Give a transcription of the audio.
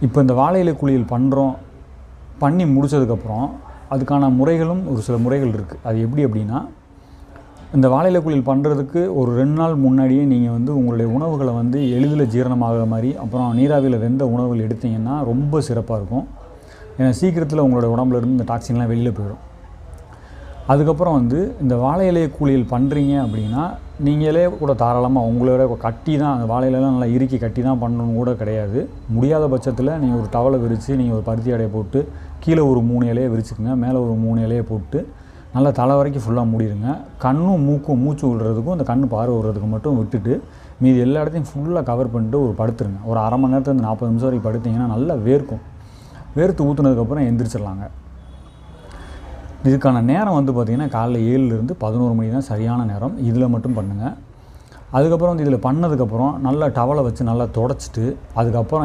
இப்போ இந்த வாழை இலை குளியல் பண்ணி முடித்ததுக்கப்புறம் அதுக்கான முறைகளும் ஒரு சில முறைகள் இருக்குது. அது எப்படி அப்படின்னா, இந்த வாழை இலை குளியல் பண்ணுறதுக்கு ஒரு 2 நாள் முன்னாடியே நீங்கள் உங்களுடைய உணவுகளை எளிதில் ஜீரணமாகிற மாதிரி, அப்புறம் நீராவியில் வெந்த உணவுகள் எடுத்திங்கன்னா ரொம்ப சிறப்பாக இருக்கும். ஏன்னா சீக்கிரத்தில் உங்களோட உடம்புலேருந்து இந்த டாக்ஸின்லாம் வெளியில் போயிடும். அதுக்கப்புறம் இந்த வாழை இலை குளியல் பண்ணுறீங்க அப்படின்னா, நீங்களே கூட தாராளமாக உங்களோட கட்டி தான் அந்த வாழை இலைலாம் நல்லா இறுக்கி கட்டி தான் பண்ணணும்னு கூட கிடையாது. முடியாத பட்சத்தில் நீங்கள் ஒரு டவலை விரித்து நீங்கள் ஒரு பருத்தி அடையை போட்டு கீழே ஒரு 3 இலையை விரிச்சுக்குங்க, மேலே ஒரு 3 இலையை போட்டு நல்லா தலை வரைக்கும் ஃபுல்லாக மூடிடுங்க. கண்ணும் மூக்கும் மூச்சு விடுறதுக்கும் இந்த கண் பார்வை விடுறதுக்கு மட்டும் விட்டுட்டு மீதி எல்லா இடத்தையும் ஃபுல்லாக கவர் பண்ணிட்டு படுத்துருங்க. ஒரு அரை மணி நேரத்துலேருந்து 40 நிமிஷம் வரைக்கும் படுத்திங்கன்னா நல்லா வேர்க்கும். வேர்த்து ஊற்றுனதுக்கப்புறம் எந்திரிச்சிடலாங்க. இதுக்கான நேரம் பார்த்திங்கன்னா காலைல 7லேருந்து 11 மணி தான் சரியான நேரம். இதில் மட்டும் பண்ணுங்கள். அதுக்கப்புறம் இதில் பண்ணதுக்கப்புறம் நல்லா டவலை வச்சு நல்லா தொடச்சிட்டு அதுக்கப்புறம்